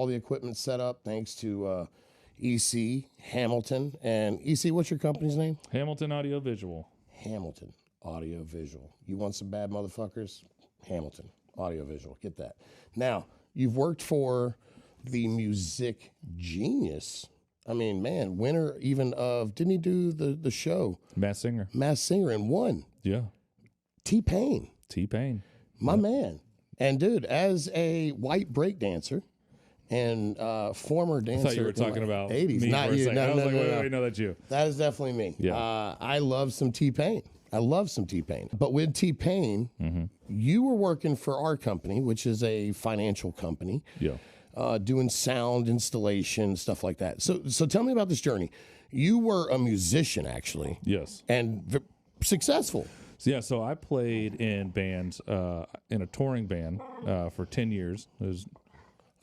all the equipment set up thanks to EC Hamilton. And EC, what's your company's name? Hamilton Audio Visual. Hamilton Audio Visual. You want some bad motherfuckers? Hamilton Audio Visual. Get that. Now, you've worked for the Music Genius. I mean, man, winner even of, didn't he do the show? Masked Singer. Masked Singer and won. Yeah. T-Pain. T-Pain. My man. And dude, as a white break dancer and former dancer, I thought you were talking about 80s. me Not for a you. second. No, I was no, like, no, wait, no, that's you. that is definitely me. Yeah. I love some T-Pain. I love some T-Pain. But with T-Pain, you were working for our company, which is a financial company. Yeah. Doing sound installation, stuff like that. So tell me about this journey. You were a musician, actually. Yes. And successful. So I played in bands, in a touring band for 10 years. It was,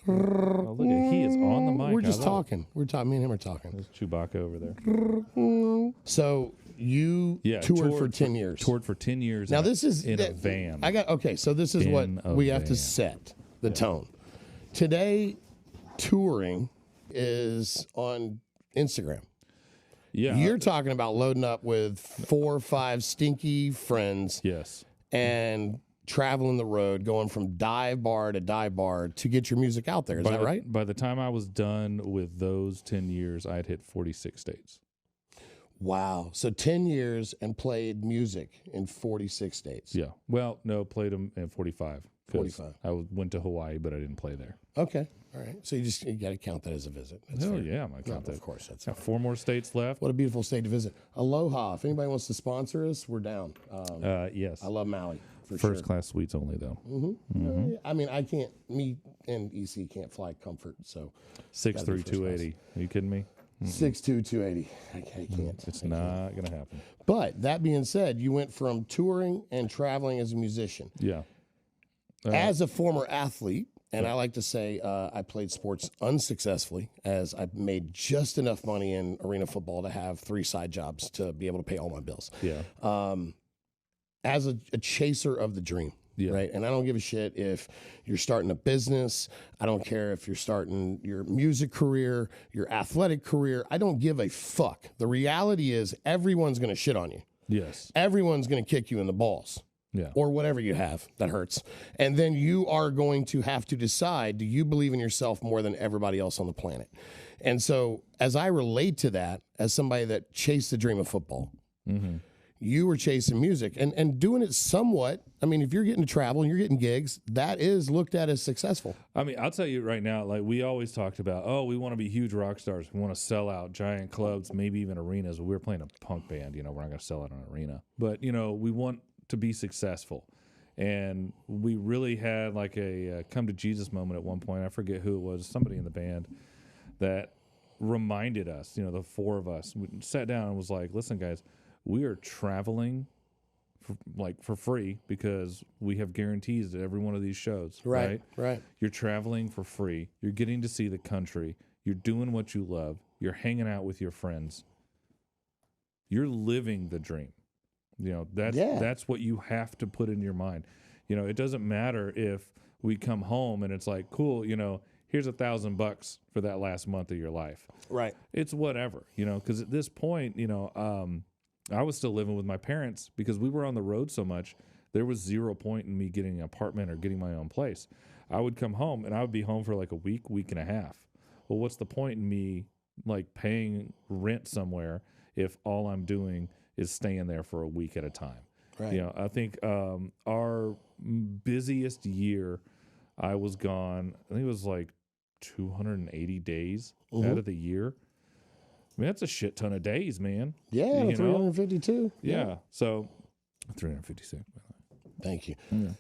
oh, look at, he is on the mic. We're just talking. Me and him are talking. There's Chewbacca over there. So you toured for 10 years. Toured for 10 years. Now this is in a van. So this is what we have to set the tone. Today, touring is on Instagram. Yeah. You're talking about loading up with 4 or 5 stinky friends. Yes. And traveling the road, going from dive bar to get your music out there. Is that right? By the time I was done with those 10 years, I had hit 46 states. Wow. So 10 years and played music in 46 states. Yeah. Well, no, played them in 45. 45. I went to Hawaii, but I didn't play there. Okay. All right. So you got to count that as a visit. That's Hell fair. yeah, I'm going to count that. Of course. That's Got 4 more states left. What a beautiful state to visit. Aloha. If anybody wants to sponsor us, we're down. Yes. I love Maui. First class suites only, though. I mean, I can't, me and EC can't fly comfort, so. 6'3", 280. Are you kidding me? 6'2", 280. I can't. It's not going to happen. But that being said, you went from touring and traveling as a musician. Yeah. As a former athlete, and I like to say I played sports unsuccessfully, as I made just enough money in arena football to have 3 side jobs to be able to pay all my bills. Yeah. As a chaser of the dream, right? And I don't give a shit if you're starting a business. I don't care if you're starting your music career, your athletic career. I don't give a fuck. The reality is everyone's going to shit on you. Yes. Everyone's going to kick you in the balls. Yeah. Or whatever you have that hurts. And then you are going to have to decide, do you believe in yourself more than everybody else on the planet? And so as I relate to that, as somebody that chased the dream of football, you were chasing music and doing it somewhat. I mean, if you're getting to travel and you're getting gigs, that is looked at as successful. I mean, I'll tell you right now, like we always talked about, oh, we want to be huge rock stars. We want to sell out giant clubs, maybe even arenas. We were playing a punk band, we're not going to sell out an arena. But, we want to be successful. And we really had like a come to Jesus moment at one point. I forget who it was, somebody in the band that reminded us, the 4 of us, we sat down and was like, listen, guys, we are traveling for free because we have guarantees at every one of these shows. Right. You're traveling for free. You're getting to see the country. You're doing what you love. You're hanging out with your friends. You're living the dream. That's what you have to put in your mind. It doesn't matter if we come home and it's like, cool, here's $1,000 for that last month of your life. Right. It's whatever, because at this point, I was still living with my parents because we were on the road so much. There was 0 point in me getting an apartment or getting my own place. I would come home and I would be home for like a week and a half. Well, what's the point in me like paying rent somewhere if all I'm doing is staying there for a week at a time? Right. I think our busiest year, I was gone. I think it was like 280 days out of the year. I mean, that's a shit ton of days, man. Yeah, 352. Yeah. So 356. Thank you. Yeah.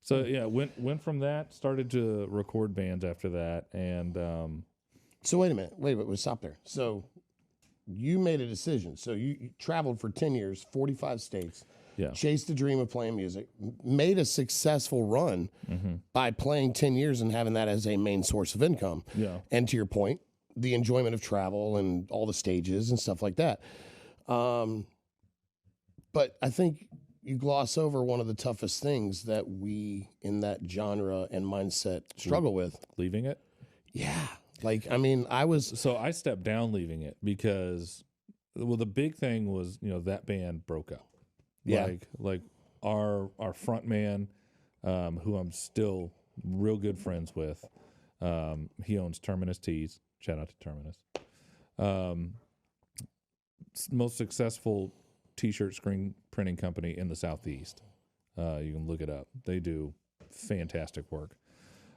So went from that, started to record bands after that, and so wait a minute, we'll stop there. So you made a decision. So you traveled for 10 years, 45 states. Yeah. Chased the dream of playing music, made a successful run by playing 10 years and having that as a main source of income. Yeah. And to your point, the enjoyment of travel and all the stages and stuff like that. But I think you gloss over one of the toughest things that we in that genre and mindset struggle with. Leaving it? Yeah. Like, I mean, I was, So I stepped down leaving it because, well, the big thing was, that band broke up. Yeah. Like our front man, who I'm still real good friends with, he owns Terminus Tees. Shout out to Terminus. Most successful T-shirt screen printing company in the Southeast. You can look it up. They do fantastic work.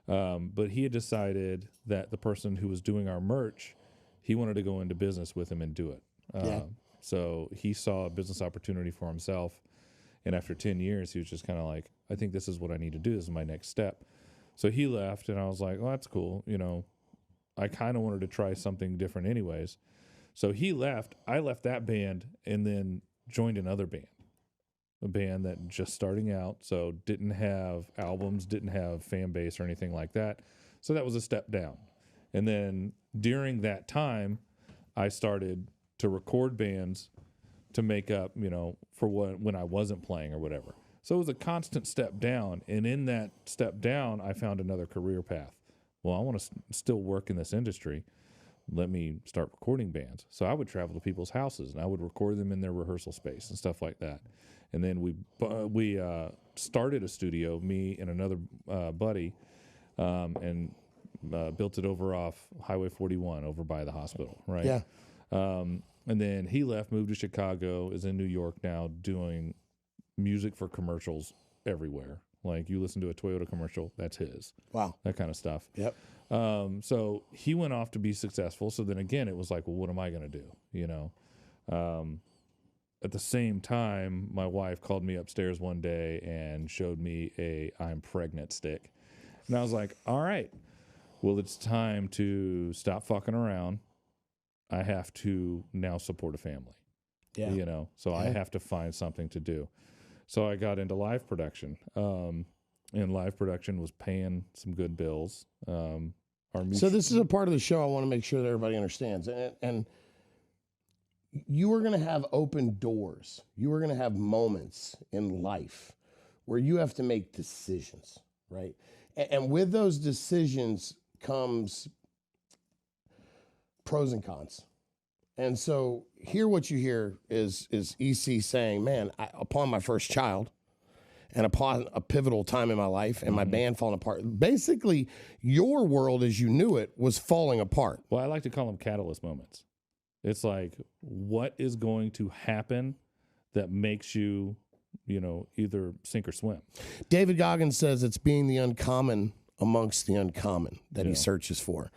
But he had decided that the person who was doing our merch, he wanted to go into business with him and do it. So he saw a business opportunity for himself. And after 10 years, he was just kind of like, I think this is what I need to do. This is my next step. So he left, and I was like, well, that's cool. I kind of wanted to try something different anyways. So he left. I left that band and then joined another band, a band that just starting out, so didn't have albums, didn't have fan base or anything like that. So that was a step down. And then during that time, I started to record bands to make up, for when I wasn't playing or whatever. So it was a constant step down. And in that step down, I found another career path. Well, I want to still work in this industry. Let me start recording bands. So I would travel to people's houses and I would record them in their rehearsal space and stuff like that. And then we started a studio, me and another buddy, and built it over off Highway 41 over by the hospital, right? yeah. And then he left, moved to Chicago, is in New York now doing music for commercials everywhere. Like you listen to a Toyota commercial, that's his. Wow. That kind of stuff. Yep. So he went off to be successful. So then again, it was like, well, what am I going to do? At the same time, my wife called me upstairs one day and showed me a I'm pregnant stick. And I was like, all right, well, it's time to stop fucking around. I have to now support a family. Yeah. So I have to find something to do. So I got into live production. And live production was paying some good bills. So this is a part of the show I want to make sure that everybody understands. And you are going to have open doors. You are going to have moments in life where you have to make decisions, right? And with those decisions comes pros and cons. And so here what you hear is EC saying, man, upon my first child and upon a pivotal time in my life and my band falling apart, basically your world as you knew it was falling apart. Well, I like to call them catalyst moments. It's like, what is going to happen that makes you, either sink or swim? David Goggins says it's being the uncommon amongst the uncommon that he searches for.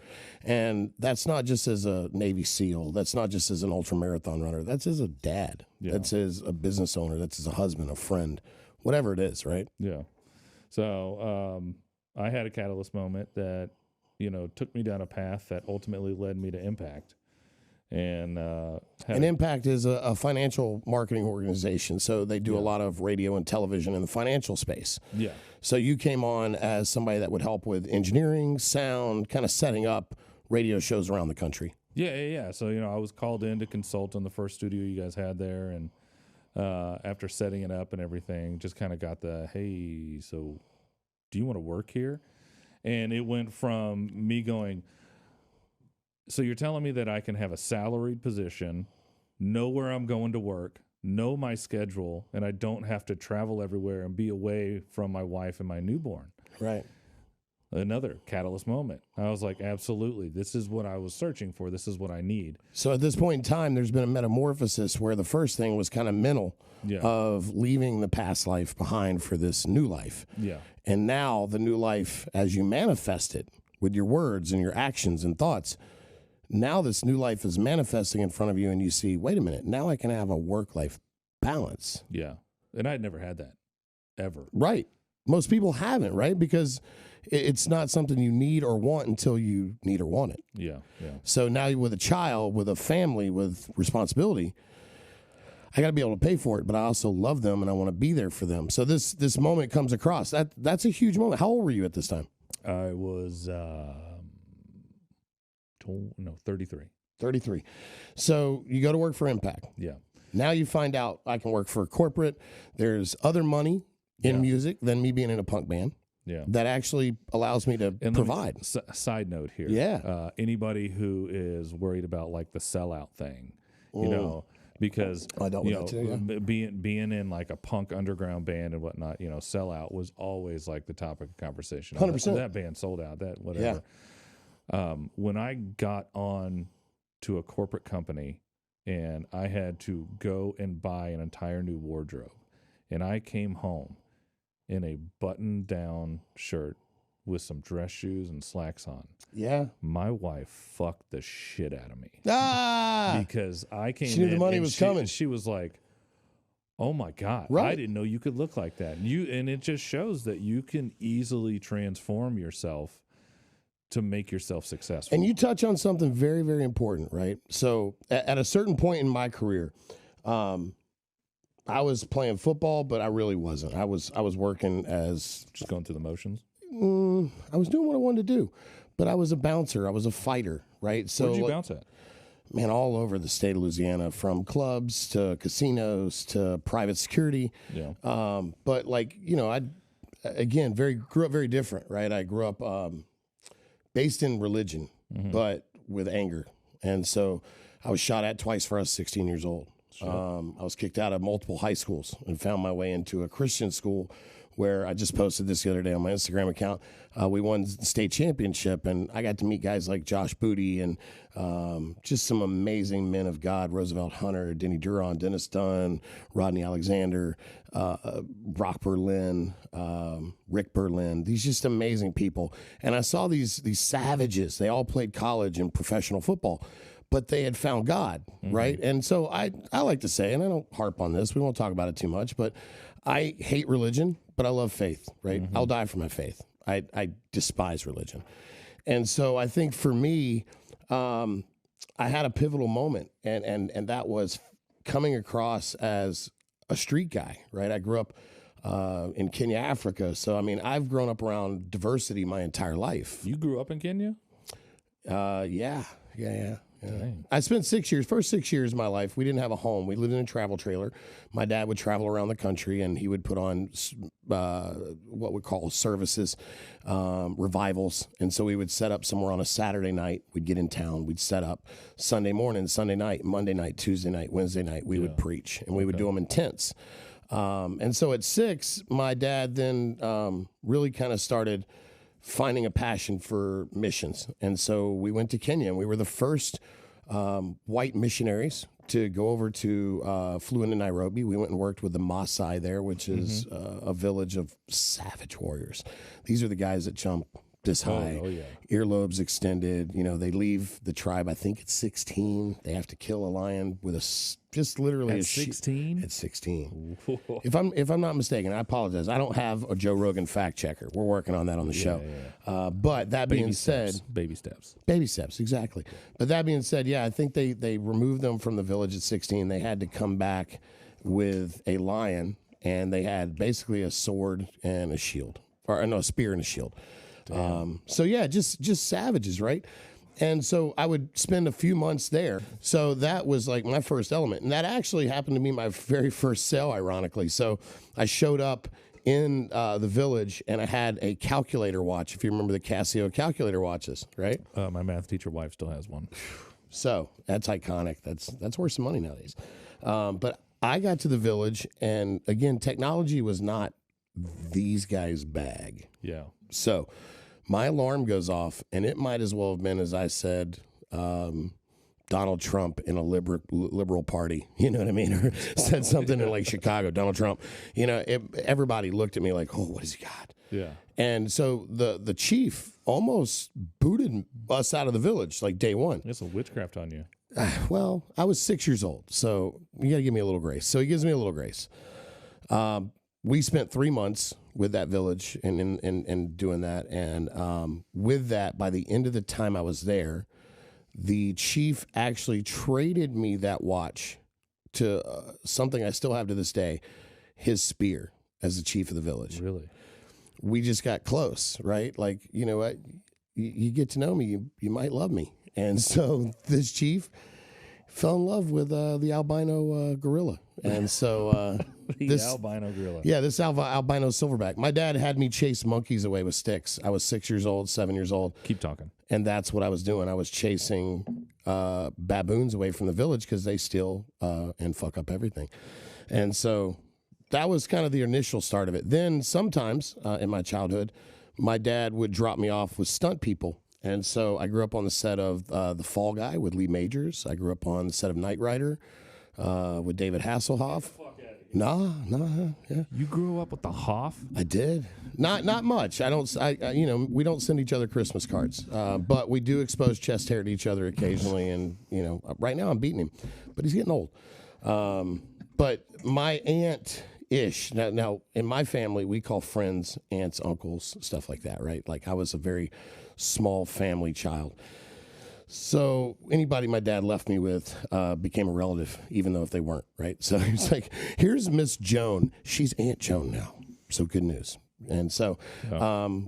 And that's not just as a Navy SEAL. That's not just as an ultramarathon runner. That's as a dad. Yeah. That's as a business owner. That's as a husband, a friend, whatever it is, right? Yeah. So I had a catalyst moment that, took me down a path that ultimately led me to Impact. And Impact is a financial marketing organization. So they do a lot of radio and television in the financial space. Yeah. So you came on as somebody that would help with engineering, sound, kind of setting up radio shows around the country. Yeah. So, I was called in to consult on the first studio you guys had there. And after setting it up and everything, just kind of got hey, so do you want to work here? And it went from me going, so you're telling me that I can have a salaried position, know where I'm going to work, know my schedule, and I don't have to travel everywhere and be away from my wife and my newborn. Right. Another catalyst moment. I was like, absolutely. This is what I was searching for. This is what I need. So at this point in time, there's been a metamorphosis where the first thing was kind of mental of leaving the past life behind for this new life. Yeah. And now the new life, as you manifest it with your words and your actions and thoughts, now this new life is manifesting in front of you and you see, wait a minute, now I can have a work-life balance. Yeah. And I'd never had that, ever. Right. Most people haven't, right? Because it's not something you need or want until you need or want it. Yeah. So now with a child, with a family, with responsibility, I got to be able to pay for it, but I also love them and I want to be there for them. So this moment comes across. That's a huge moment. How old were you at this time? I was 33. 33. So you go to work for Impact. Yeah. Now you find out I can work for corporate. There's other money in music than me being in a punk band. Yeah. that actually allows me to provide. Side note here. Yeah. Anybody who is worried about like the sellout thing, you know, because I dealt with that too, yeah. being in like a punk underground band and whatnot, you know, sellout was always like the topic of conversation. 100%. That band sold out, that whatever. Yeah. When I got on to a corporate company and I had to go and buy an entire new wardrobe, and I came home in a button-down shirt with some dress shoes and slacks on. Yeah. My wife fucked the shit out of me. Because I came in. She knew the money was coming. She was like, oh my God, right. I didn't know you could look like that. And it just shows that you can easily transform yourself to make yourself successful. And you touch on something very, very important, right? So at a certain point in my career, I was playing football, but I really wasn't. I was working as just going through the motions. I was doing what I wanted to do, but I was a bouncer. I was a fighter, right? So where'd you bounce at? Man, all over the state of Louisiana, from clubs to casinos to private security. Yeah. But like, you know, I again grew up very different, right? I grew up based in religion, but with anger, and so I was shot at twice when I was 16 years old. Sure. I was kicked out of multiple high schools and found my way into a Christian school where I just posted this the other day on my Instagram account. We won the state championship, and I got to meet guys like Josh Booty and just some amazing men of God, Roosevelt Hunter, Denny Duron, Dennis Dunn, Rodney Alexander, Rock Berlin, Rick Berlin, these just amazing people. And I saw these savages. They all played college and professional football, but they had found God, right? And so I like to say, and I don't harp on this, we won't talk about it too much, but I hate religion, but I love faith, right? I'll die for my faith. I despise religion. And so I think for me, I had a pivotal moment, and that was coming across as a street guy, right? I grew up in Kenya, Africa. So, I mean, I've grown up around diversity my entire life. You grew up in Kenya? Yeah. Yeah. I spent first 6 years of my life, we didn't have a home. We lived in a travel trailer. My dad would travel around the country, and he would put on what we call services, revivals. And so we would set up somewhere on a Saturday night. We'd get in town. We'd set up Sunday morning, Sunday night, Monday night, Tuesday night, Wednesday night. We would preach, and we would do them in tents. And so at 6, my dad then really kind of started finding a passion for missions. And so we went to Kenya, and we were the first white missionaries to go over to, flew into Nairobi. We went and worked with the Maasai there, which is a village of savage warriors. These are the guys that jump this high, earlobes extended. You know, they leave the tribe, I think it's 16. They have to kill a lion with just literally at 16? At 16. If I'm not mistaken, I apologize. I don't have a Joe Rogan fact checker. We're working on that on the show. But that being said, baby steps, exactly. But that being said, I think they removed them from the village at 16. They had to come back with a lion, and they had basically a sword and a shield, or no, a spear and a shield. Just savages, right? And so I would spend a few months there. So that was like my first element. And that actually happened to be my very first sale, ironically. So I showed up in the village, and I had a calculator watch, if you remember the Casio calculator watches, right? My math teacher wife still has one. So that's iconic. That's worth some money nowadays. But I got to the village, and again, technology was not these guys' bag. Yeah. So my alarm goes off, and it might as well have been, as I said, Donald Trump in a liberal party. You know what I mean? Or said something in like Chicago, Donald Trump. You know, everybody looked at me like, oh, what has he got? Yeah. And so the chief almost booted us out of the village like day one. There's some witchcraft on you. Well, I was 6 years old, so you got to give me a little grace. So he gives me a little grace. We spent 3 months with that village and doing that. And with that, by the end of the time I was there, the chief actually traded me that watch to something I still have to this day, his spear as the chief of the village. Really? We just got close, right? Like, you know what? You get to know me, you might love me. And so this chief fell in love with the albino gorilla. And so The albino gorilla. yeah, this albino silverback. My dad had me chase monkeys away with sticks. I was 6 years old, 7 years old. Keep talking. And that's what I was doing. I was chasing baboons away from the village because they steal and fuck up everything. And so that was kind of the initial start of it. Then sometimes in my childhood, my dad would drop me off with stunt people. And so I grew up on the set of The Fall Guy with Lee Majors. I grew up on the set of Knight Rider with David Hasselhoff. Nah, yeah. You grew up with the Hoff? I did. Not much. We don't send each other Christmas cards, but we do expose chest hair to each other occasionally. And right now I'm beating him, but he's getting old. But my aunt-ish. Now in my family we call friends aunts, uncles, stuff like that, right? Like I was a very small family child. So anybody my dad left me with became a relative, even though if they weren't, right? So he was like, here's Miss Joan. She's Aunt Joan now. So good news. And so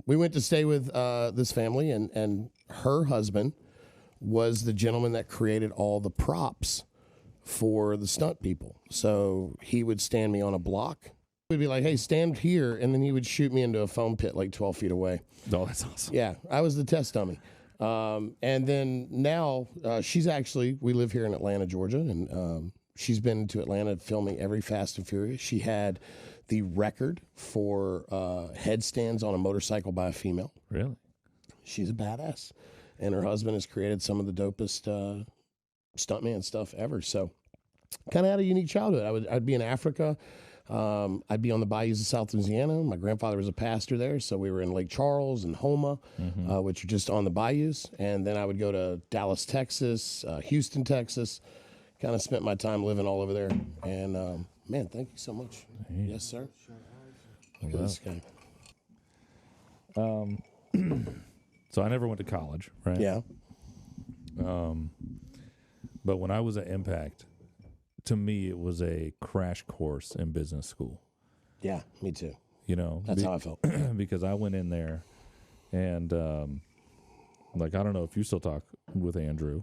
we went to stay with this family, and her husband was the gentleman that created all the props for the stunt people. So he would stand me on a block. He'd be like, hey, stand here. And then he would shoot me into a foam pit like 12 feet away. Oh, that's awesome. Yeah, I was the test dummy. And then now we live here in Atlanta, Georgia, and she's been to Atlanta filming every Fast and Furious. She had the record for headstands on a motorcycle by a female. Really? She's a badass. And her husband has created some of the dopest stuntman stuff ever. So kind of had a unique childhood. I'd be in Africa. I'd be on the bayous of South Louisiana. My grandfather was a pastor there, so we were in Lake Charles and Homa, which are just on the bayous. And then I would go to Dallas, Texas, Houston, Texas. Kind of spent my time living all over there. And man, thank you so much. Yes, sir. Look at this guy. So I never went to college, right? Yeah. But when I was at Impact, to me, it was a crash course in business school. Yeah, me too. That's how I felt. Because I went in there and, I don't know if you still talk with Andrew,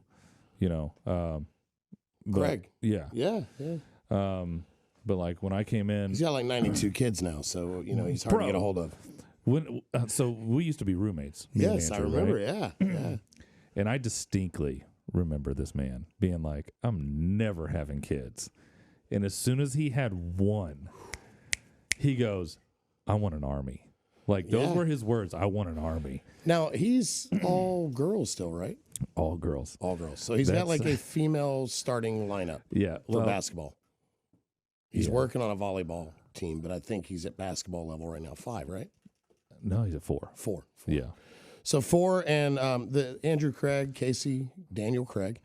Greg. Yeah. Yeah. But when I came in, He's got like 92 kids now, so, he's hard to get a hold of. So we used to be roommates. me and Yes, Andrew, I remember. right? Yeah. And I distinctly remember this man being like, I'm never having kids. And as soon as he had one, he goes, I want an army. Those were his words. I want an army. Now, he's all girls still, right? All girls. All girls. So he's got like a female starting lineup for basketball. He's working on a volleyball team, but I think he's at basketball level right now. 5, right? No, he's at 4. 4. Yeah. So 4, and the Andrew Craig, Casey, Daniel Craig,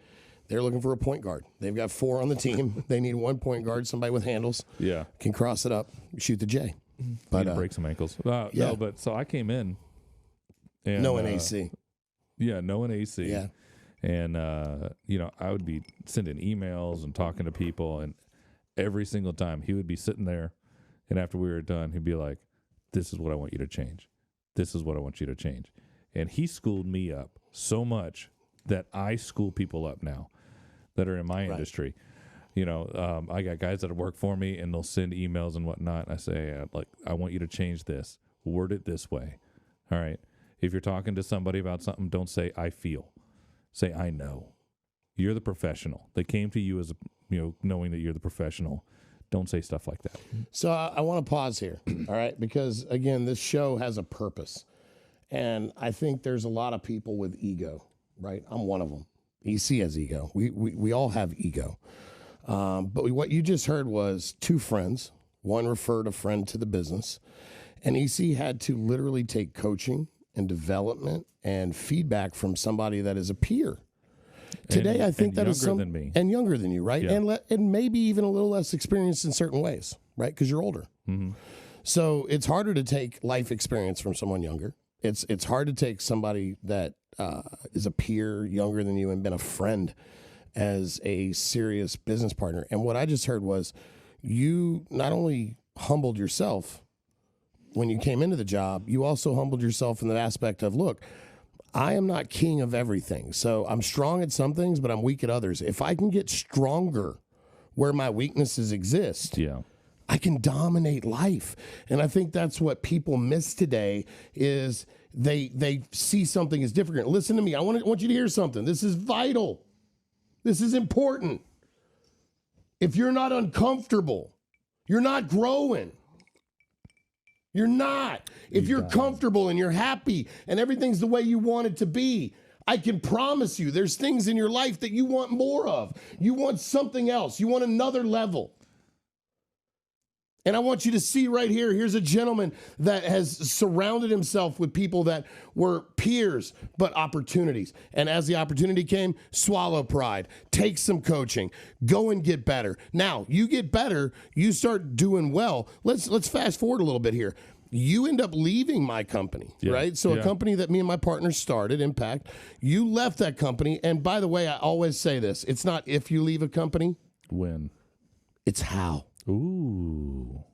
they're looking for a point guard. They've got 4 on the team. They need 1 point guard, somebody with handles. Yeah. Can cross it up, shoot the J. But break some ankles. No, but so I came in. And, no an AC. Yeah, no an AC. Yeah. And, I would be sending emails and talking to people, and every single time he would be sitting there, and after we were done, he'd be like, this is what I want you to change. This is what I want you to change. And he schooled me up so much that I school people up now that are in my industry. I got guys that work for me, and they'll send emails and whatnot. And I say, I want you to change this. Word it this way. All right. If you're talking to somebody about something, don't say, I feel. Say, I know. You're the professional. They came to you as, knowing that you're the professional. Don't say stuff like that. So I want to pause here, all right? Because, again, this show has a purpose. And I think there's a lot of people with ego, right? I'm one of them. EC has ego. We all have ego. But what you just heard was 2 friends. One referred a friend to the business. And EC had to literally take coaching and development and feedback from somebody that is a peer. Today, I think that is younger than me. And younger than you, right? Yeah. And maybe even a little less experienced in certain ways, right? Because you're older. Mm-hmm. So it's harder to take life experience from someone younger. It's hard to take somebody that is a peer younger than you and been a friend as a serious business partner. And what I just heard was you not only humbled yourself when you came into the job, you also humbled yourself in the aspect of, look, I am not king of everything. So I'm strong at some things, but I'm weak at others. If I can get stronger where my weaknesses exist, Yeah. I can dominate life. And I think that's what people miss today is they see something as different. Listen to me. I want you to hear something. This is vital. This is important. If you're not uncomfortable, you're not growing. You're not. If you're comfortable and you're happy and everything's the way you want it to be, I can promise you there's things in your life that you want more of. You want something else. You want another level. And I want you to see right here, here's a gentleman that has surrounded himself with people that were peers, but opportunities. And as the opportunity came, swallow pride, take some coaching, go and get better. Now, you get better, you start doing well. Let's fast forward a little bit here. You end up leaving my company, right? So a company that me and my partners started, Impact, you left that company. And by the way, I always say this, it's not if you leave a company. When? It's how. Ooh.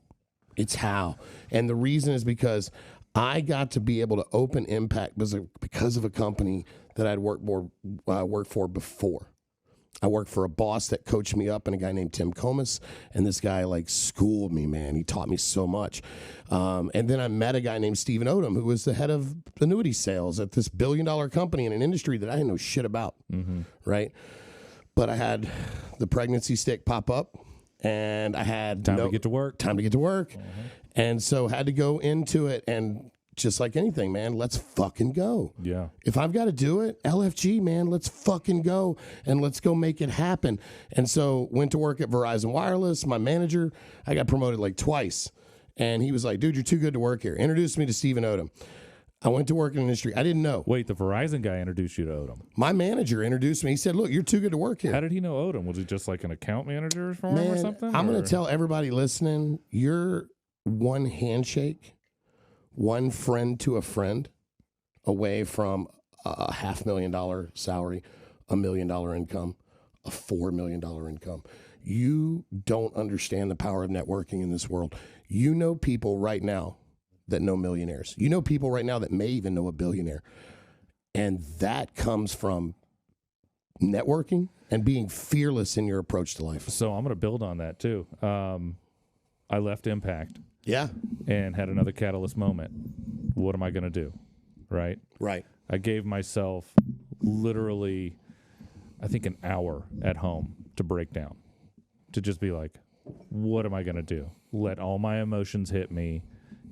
It's how. And the reason is because I got to be able to open Impact because of a company that I'd worked for before. I worked for a boss that coached me up and a guy named Tim Comas. And this guy like schooled me, man. He taught me so much. And then I met a guy named Stephen Odom, who was the head of annuity sales at this billion-dollar company in an industry that I didn't know shit about. Right. But I had the pregnancy stick pop up. And I had time to get to work. And so had to go into it. And just like anything, man, let's fucking go. Yeah. If I've got to do it, LFG, man, let's fucking go. And let's go make it happen. And so went to work at Verizon Wireless. My manager, I got promoted like twice. And he was like, dude, you're too good to work here. Introduced me to Stephen Odom. I went to work in the industry. I didn't know. Wait, the Verizon guy introduced you to Odom? My manager introduced me. He said, look, you're too good to work here. How did he know Odom? Was he just like an account manager for him or something? I'm going to tell everybody listening, you're one handshake, one friend to a friend away from a $500,000 salary, $1 million income, a $4 million income. You don't understand the power of networking in this world. You know people right now that know millionaires. You know people right now that may even know a billionaire. And that comes from networking and being fearless in your approach to life. So I'm going to build on that too. I left Impact. Yeah. And had another catalyst moment. What am I going to do? Right? Right. I gave myself literally, I think, an hour at home to break down. To just be like, what am I going to do? Let all my emotions hit me.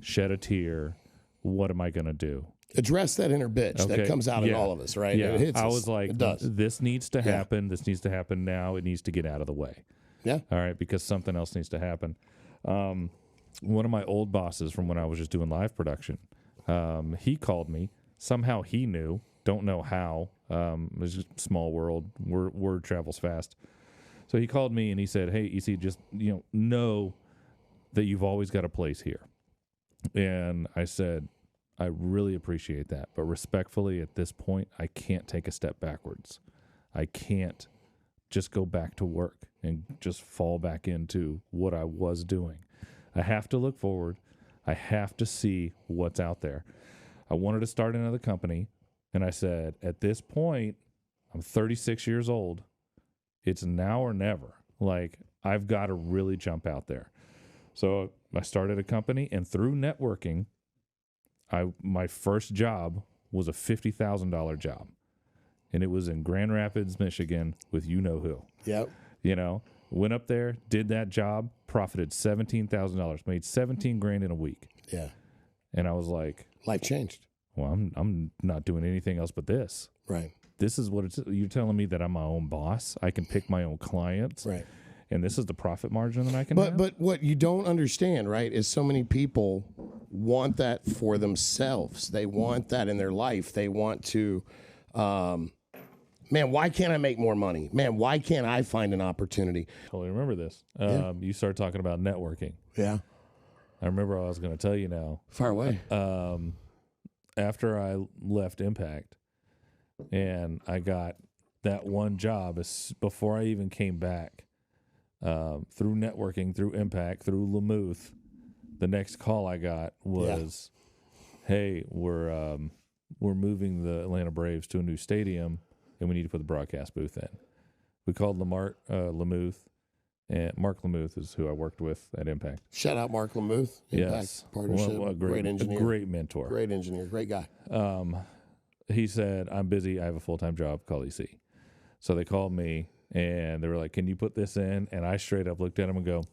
Shed a tear. What am I going to do? Address that inner bitch that comes out in all of us, right? Yeah. It hits I us. was like, it does. This needs to happen. This needs to happen now. It needs to get out of the way. Yeah. All right, because something else needs to happen. One of my old bosses from when I was just doing live production, he called me. Somehow he knew. Don't know how. It was just a small world. Word travels fast. So he called me and he said, hey, EC, just know that you've always got a place here. And I said, I really appreciate that. But respectfully, at this point, I can't take a step backwards. I can't just go back to work and just fall back into what I was doing. I have to look forward. I have to see what's out there. I wanted to start another company. And I said, at this point, I'm 36 years old. It's now or never. Like, I've got to really jump out there. So I started a company, and through networking, my first job was a $50,000 job, and it was in Grand Rapids, Michigan, with you-know-who. Yep. Went up there, did that job, profited $17,000, made $17,000 in a week. Yeah. And I was like, life changed. Well, I'm not doing anything else but this. Right. This is what you're telling me, that I'm my own boss. I can pick my own clients. Right. And this is the profit margin that I can have? But what you don't understand, right, is so many people want that for themselves. They want that in their life. They want to, man, why can't I make more money? Man, why can't I find an opportunity? Totally remember this. You started talking about networking. Yeah. I remember what I was going to tell you now. Far away. After I left Impact and I got that one job, before I even came back, through networking, through Impact, through Lamuth, the next call I got was, hey, we're we're moving the Atlanta Braves to a new stadium, and we need to put the broadcast booth in. We called Mark Lamuth, and Mark Lamuth is who I worked with at Impact. Shout out Mark Lamuth. Impact Yes. Partnership. Well, great engineer. A great mentor. Great engineer. Great guy. He said, I'm busy. I have a full-time job. Call EC. So they called me, and they were like, can you put this in? And I straight up looked at him and go,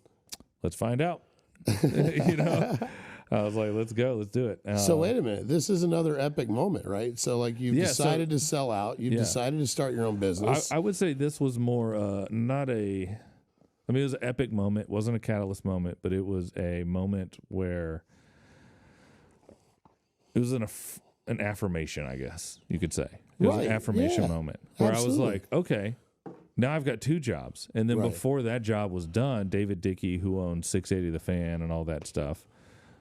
let's find out. I was like, let's go. Let's do it. So wait a minute. This is another epic moment, right? So like you've decided to sell out. You've decided to start your own business. I would say this was more not a... I mean, it was an epic moment. It wasn't a catalyst moment, but it was a moment where it was an affirmation, I guess you could say. It was an affirmation moment where I was like, okay, now I've got 2 jobs. And then before that job was done, David Dickey, who owned 680 The Fan and all that stuff,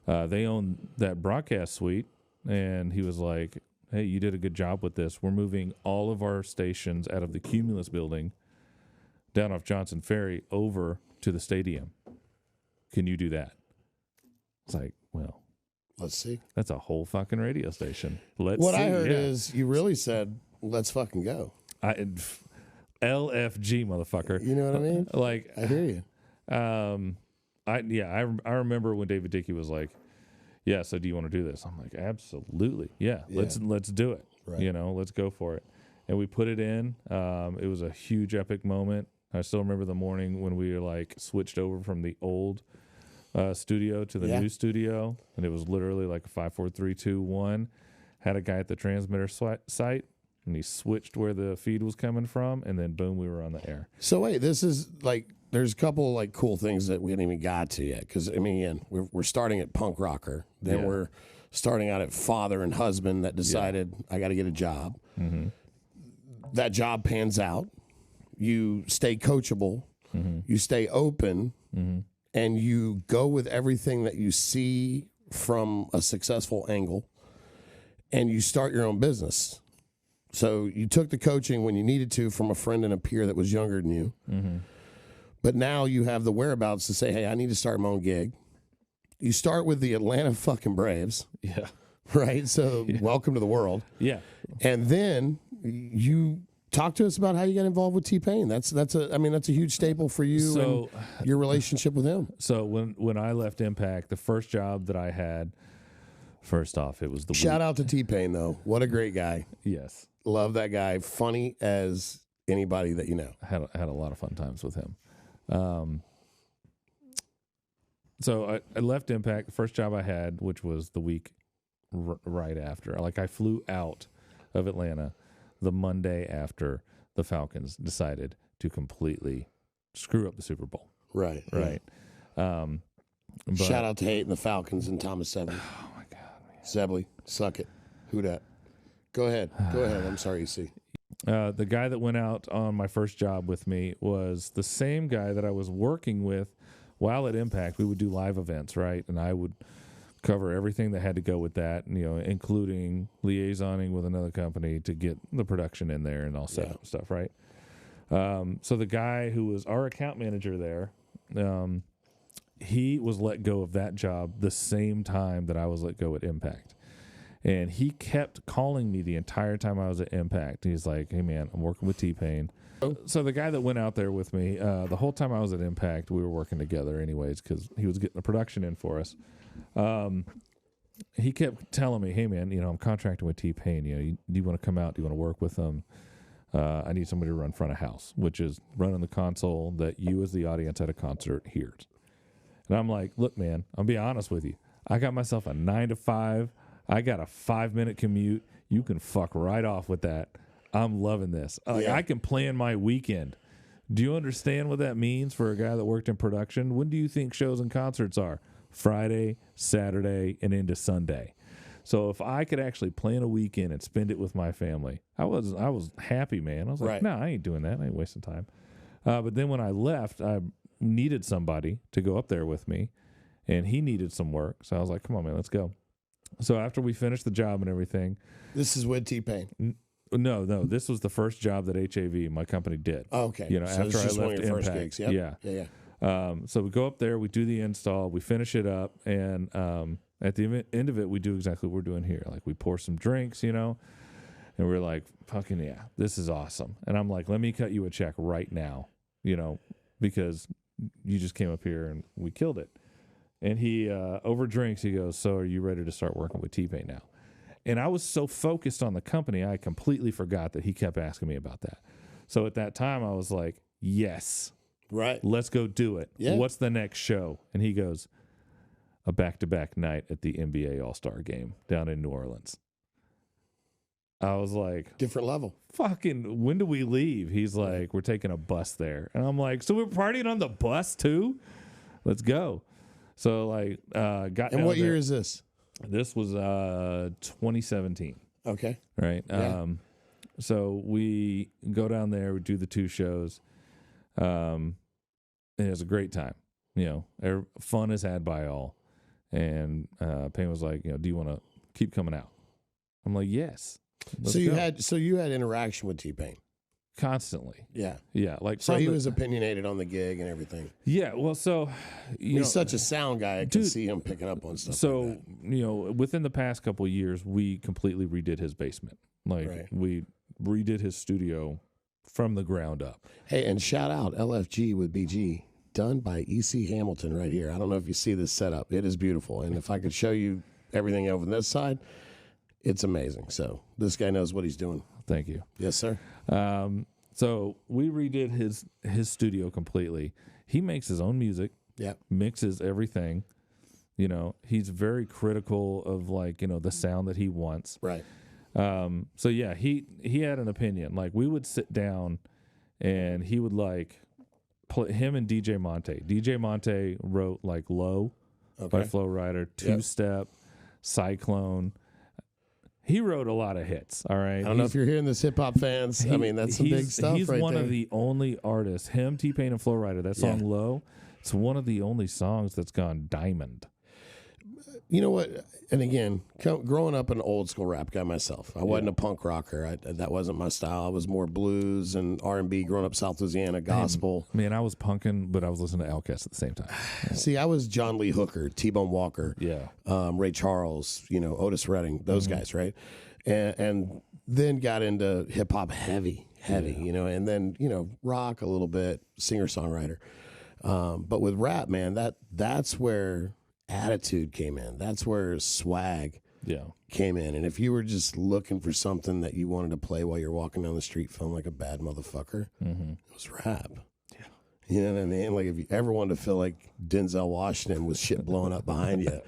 they own that broadcast suite. And he was like, hey, you did a good job with this. We're moving all of our stations out of the Cumulus building down off Johnson Ferry over to the stadium. Can you do that? It's like, well, let's see. That's a whole fucking radio station. What I heard is you really said, let's fucking go. LFG, motherfucker. You know what I mean? Like, I hear you. I remember when David Dickey was like, yeah, so do you want to do this? I'm like, absolutely. Yeah. Let's do it. Right. You know, let's go for it. And we put it in. It was a huge epic moment. I still remember the morning when we like switched over from the old studio to the new studio, and it was literally like a 5, 4, 3, 2, 1. Had a guy at the transmitter site, and he switched where the feed was coming from, and then boom, we were on the air. So wait, this is like there's a couple of like cool things that we hadn't even got to yet, because I mean, again, we're starting at punk rocker, then we're starting out at father and husband that decided I got to get a job. Mm-hmm. That job pans out. You stay coachable. Mm-hmm. You stay open. Mm-hmm. And you go with everything that you see from a successful angle, and you start your own business. So you took the coaching when you needed to from a friend and a peer that was younger than you. Mm-hmm. But now you have the whereabouts to say, hey, I need to start my own gig. You start with the Atlanta fucking Braves. Yeah. Right? So welcome to the world. Yeah. And then you talk to us about how you got involved with T-Pain. That's a huge staple for you and your relationship with him. So when I left Impact, the first job that I had, first off, it was the shout out to T-Pain though. What a great guy. Yes. Love that guy. Funny as anybody that you know. I had a lot of fun times with him. So I left Impact. The first job I had, which was the week right after. Like I flew out of Atlanta the Monday after the Falcons decided to completely screw up the Super Bowl. Right. Shout out to Haight and the Falcons and Thomas Sebley. Oh my God, man. Sebley, suck it. Who dat? Go ahead. I'm sorry, EC. The guy that went out on my first job with me was the same guy that I was working with while at Impact. We would do live events, right? And I would cover everything that had to go with that, you know, including liaisoning with another company to get the production in there and all set up stuff, right? So the guy who was our account manager there, he was let go of that job the same time that I was let go at Impact. And he kept calling me the entire time I was at Impact. He's like, hey, man, I'm working with T-Pain. So the guy that went out there with me, the whole time I was at Impact, we were working together anyways because he was getting the production in for us. He kept telling me, hey, man, you know, I'm contracting with T-Pain. You know, do you want to come out? Do you want to work with them? I need somebody to run front of house, which is running the console that you as the audience at a concert hears. And I'm like, look, man, I'll be honest with you. I got myself a 9 to 5. I got a 5-minute commute. You can fuck right off with that. I'm loving this. I can plan my weekend. Do you understand what that means for a guy that worked in production? When do you think shows and concerts are? Friday, Saturday, and into Sunday. So if I could actually plan a weekend and spend it with my family, I was happy, man. I was like, no, I ain't doing that. I ain't wasting time. But then when I left, I needed somebody to go up there with me, and he needed some work. So I was like, come on, man, let's go. So after we finished the job and everything. This is with T-Pain. No, this was the first job that HAV, my company, did. Oh, okay. You know, so after I left one of your Impact. First gigs. Yeah. So we go up there, we do the install, we finish it up, and at the end of it, we do exactly what we're doing here. Like we pour some drinks, you know, and we're like, fucking yeah, this is awesome. And I'm like, let me cut you a check right now, you know, because you just came up here and we killed it. And he, over drinks, he goes, so are you ready to start working with T-Pain now? And I was so focused on the company, I completely forgot that he kept asking me about that. So at that time, I was like, yes. Right. Let's go do it. Yeah. What's the next show? And he goes, a back-to-back night at the NBA All-Star game down in New Orleans. I was like, different level. Fucking, when do we leave? He's like, we're taking a bus there. And I'm like, so we're partying on the bus too? Let's go. So like, got. And what year is this? This was 2017. Okay. Right. Yeah. So we go down there, we do the 2 shows. And it was a great time. You know, fun is had by all. And Payne was like, you know, do you want to keep coming out? I'm like, yes. So you had interaction with T-Pain constantly. Yeah. Yeah. Like, so he was opinionated on the gig and everything. Yeah. Well, so he's such a sound guy. I can see him picking up on stuff. So, like that. You know, within the past couple of years, we completely redid his basement. Like we redid his studio from the ground up. Hey, and shout out LFGwBG, done by E.C. Hamilton right here. I don't know if you see this setup. It is beautiful. And if I could show you everything over this side, it's amazing. So this guy knows what he's doing. Thank you. Yes, sir. So we redid his studio completely. He makes his own music. Yeah. Mixes everything. You know, he's very critical of like, you know, the sound that he wants. Right. So yeah, he had an opinion. Like we would sit down and he would like play him and DJ Monte. DJ Monte wrote like Low by Flow Rider, Two Step, Cyclone. He wrote a lot of hits. All right. I don't know if you're hearing this, hip hop fans. I mean, that's some big stuff. He's right one there. of the only artists, him, T-Pain, and Flow Rider. That song Low, it's one of the only songs that's gone diamond. You know what? And again, growing up an old school rap guy myself, I wasn't a punk rocker. That wasn't my style. I was more blues and R&B. Growing up South Louisiana, gospel. Man, I was punking, but I was listening to Outkast at the same time. See, I was John Lee Hooker, T-Bone Walker, Ray Charles, you know, Otis Redding, those guys, right? And then got into hip hop heavy, you know, and then you know rock a little bit, singer songwriter. But with rap, man, that's where attitude came in. That's where swag came in. And if you were just looking for something that you wanted to play while you're walking down the street feeling like a bad motherfucker, it was rap. Yeah. You know what I mean? Like if you ever wanted to feel like Denzel Washington with shit blowing up behind you,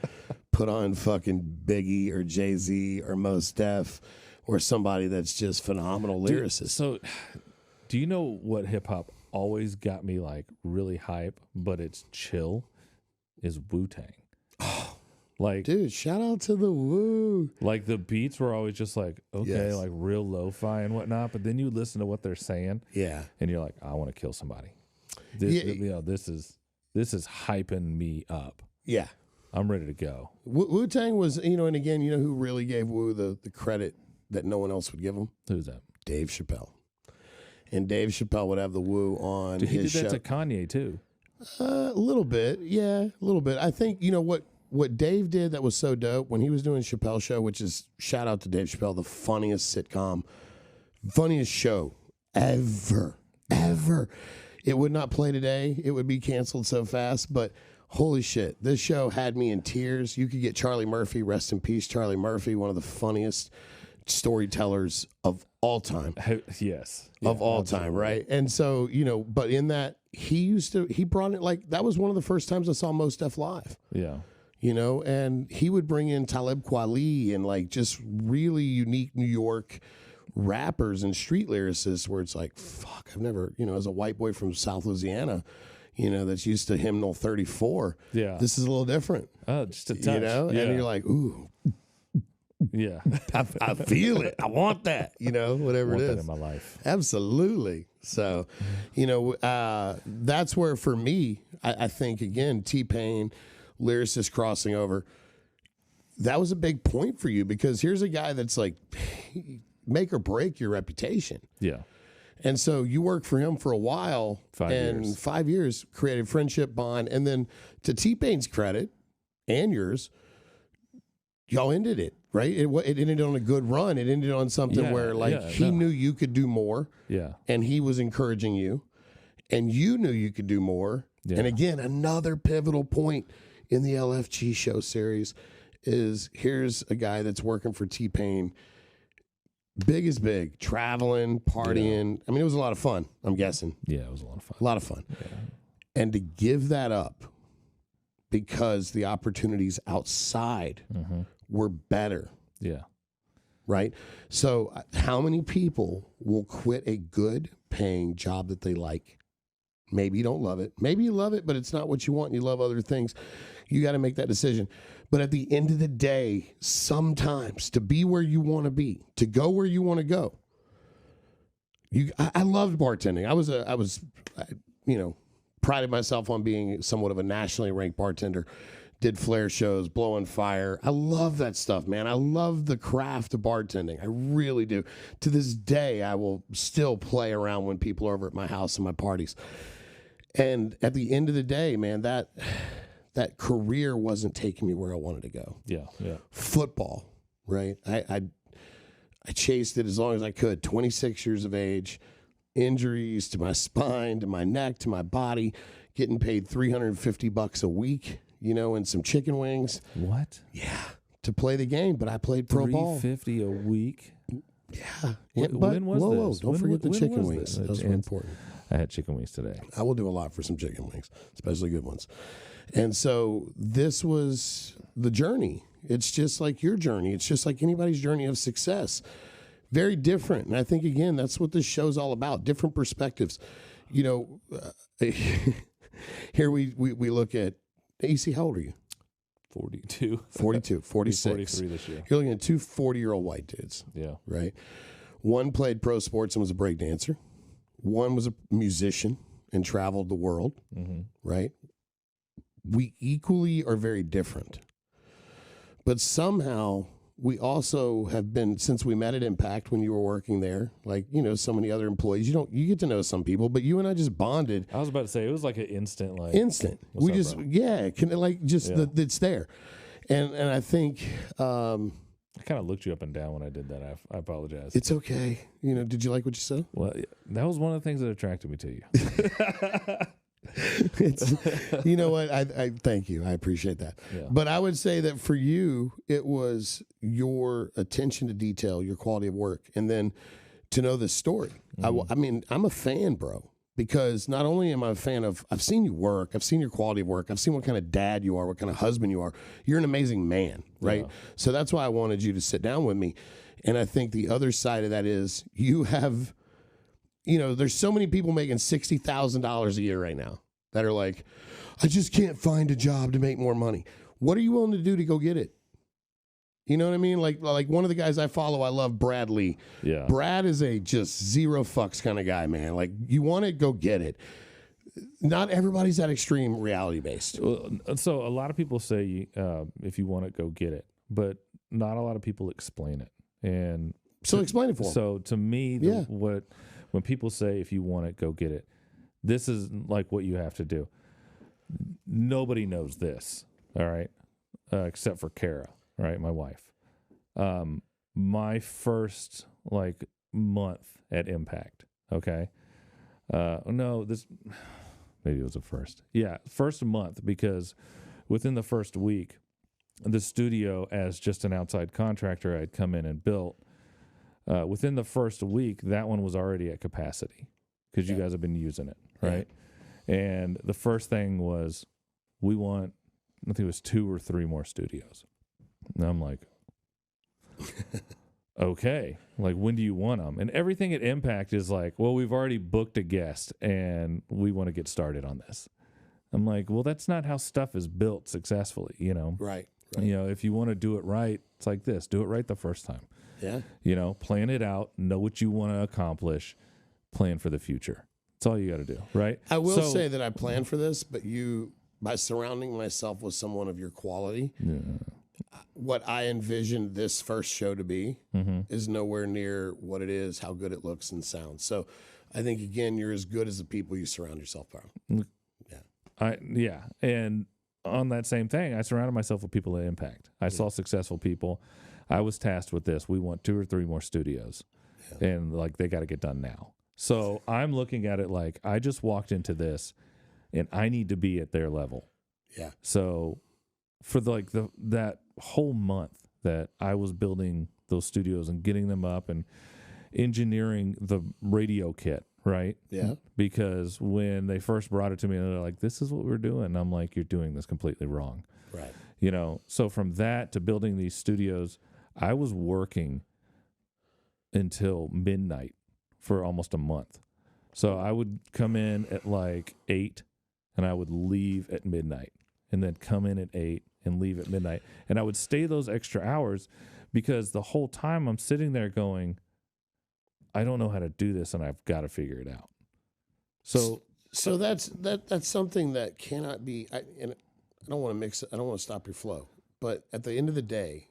put on fucking Biggie or Jay-Z or Mos Def or somebody that's just phenomenal lyricist. So do you know what hip hop always got me like really hype, but it's chill, is Wu-Tang. Like, dude, shout out to the Wu. Like the beats were always just like, okay, like real lo-fi and whatnot. But then you listen to what they're saying, and you're like, I want to kill somebody. This, you know, this is hyping me up. Yeah, I'm ready to go. Wu-Tang was, you know, and again, you know who really gave Wu the credit that no one else would give him? Who's that? Dave Chappelle. And Dave Chappelle would have the Wu on his show. He did that to Kanye too. A little bit, yeah, a little bit. I think you know what Dave did that was so dope when he was doing Chappelle Show, which is shout out to Dave Chappelle, the funniest sitcom, funniest show ever. It would not play today. It would be canceled so fast, but holy shit, this show had me in tears. You could get Charlie Murphy, rest in peace, Charlie Murphy, one of the funniest storytellers of all time. Yes. Of all time, right? And so, you know, but in that, he brought it, like, that was one of the first times I saw Mos Def live. Yeah. You know, and he would bring in Talib Kweli and, like, just really unique New York rappers and street lyricists where it's like, fuck, I've never, you know, as a white boy from South Louisiana, you know, that's used to Hymnal 34. Yeah. This is a little different. Oh, just a touch. You know? Yeah. And you're like, ooh. Yeah. I feel it. I want that, you know, whatever it is. I want that in my life. Absolutely. So, you know, that's where for me, I think, again, T-Pain, lyricist crossing over, that was a big point for you because here's a guy that's like make or break your reputation. Yeah. And so you worked for him for a while. 5 years created friendship bond. And then to T-Pain's credit and yours, y'all ended it, right? It ended on a good run. It ended on something where he knew you could do more. Yeah. And he was encouraging you, and you knew you could do more. Yeah. And again, another pivotal point in the LFG show series is here's a guy that's working for T-Pain. Big is big, traveling, partying. Yeah. I mean, it was a lot of fun, I'm guessing. Yeah, it was a lot of fun. A lot of fun. Yeah. And to give that up because the opportunities outside were better. Yeah. Right? So how many people will quit a good paying job that they like? Maybe you don't love it. Maybe you love it, but it's not what you want and you love other things. You got to make that decision. But at the end of the day, sometimes to be where you want to be, to go where you want to go. I loved bartending. I was prided myself on being somewhat of a nationally ranked bartender. Did flare shows, blowing fire. I love that stuff, man. I love the craft of bartending. I really do. To this day, I will still play around when people are over at my house and my parties. And at the end of the day, man, that career wasn't taking me where I wanted to go. Yeah, yeah. Football, right? I chased it as long as I could. 26 years of age, injuries to my spine, to my neck, to my body, getting paid $350 a week, and some chicken wings. What? Yeah, to play the game. But I played pro ball. $350 a week. Yeah. When was this? Don't forget the chicken wings. Those were important. I had chicken wings today. I will do a lot for some chicken wings, especially good ones. And so this was the journey. It's just like your journey. It's just like anybody's journey of success. Very different. And I think, again, that's what this show's all about, different perspectives. Here we look at, AC, how old are you? 42. 42, 46. 43 this year. You're looking at two 40-year-old white dudes. Yeah. Right? One played pro sports and was a break dancer. One was a musician and traveled the world. Mm-hmm. Right? We equally are very different. But somehow we also have been, since we met at Impact when you were working there, like, so many other employees, you get to know some people, but you and I just bonded. I was about to say, it was like an instant. We just, bro? It's there. And I think, I kind of looked you up and down when I did that. I apologize. It's okay. Did you like what you said? Well, that was one of the things that attracted me to you. You know what? I thank you. I appreciate that. Yeah. But I would say that for you, it was your attention to detail, your quality of work, and then to know this story. Mm-hmm. I'm a fan, bro, because not only am I a fan of, I've seen you work, I've seen your quality of work, I've seen what kind of dad you are, what kind of husband you are. You're an amazing man, right? Yeah. So that's why I wanted you to sit down with me. And I think the other side of that is you have, there's so many people making $60,000 a year right now that are like, I just can't find a job to make more money. What are you willing to do to go get it? You know what I mean? Like one of the guys I follow, I love Brad Lee. Yeah. Brad is a just zero fucks kind of guy, man. Like, you want it, go get it. Not everybody's that extreme reality based. So a lot of people say, if you want it, go get it. But not a lot of people explain it. And so explain it for them. So to me, when people say, if you want it, go get it, this is like what you have to do. Nobody knows this, all right, except for Kara, right, my wife. My first month at Impact, okay. Maybe it was the first. Yeah, first month, because within the first week, the studio, as just an outside contractor, I'd come in and built. Within the first week, that one was already at capacity because you guys have been using it, right? Yeah. And the first thing was, we want, I think it was 2 or 3 more studios. And I'm like, okay, when do you want them? And everything at Impact is like, well, we've already booked a guest and we want to get started on this. I'm like, well, that's not how stuff is built successfully, Right. If you want to do it right, it's like this. Do it right the first time. Yeah. Plan it out, know what you want to accomplish, plan for the future. That's all you got to do, right? I will say that I planned for this, but by surrounding myself with someone of your quality, what I envisioned this first show to be is nowhere near what it is, how good it looks and sounds. So I think, again, you're as good as the people you surround yourself by. Yeah. And on that same thing, I surrounded myself with people of impact. I saw successful people. I was tasked with this. We want 2 or 3 more studios, and like they got to get done now. So I'm looking at it like I just walked into this, and I need to be at their level. Yeah. So for that whole month that I was building those studios and getting them up and engineering the radio kit, right? Yeah. Because when they first brought it to me, they're like, "This is what we're doing." And I'm like, "You're doing this completely wrong." Right. You know, so from that to building these studios, I was working until midnight for almost a month. So I would come in at like 8 and I would leave at midnight, and then come in at 8 and leave at midnight. And I would stay those extra hours because the whole time I'm sitting there going, I don't know how to do this, and I've got to figure it out. So that's something that cannot be, and I don't want to mix it. I don't want to stop your flow, but at the end of the day,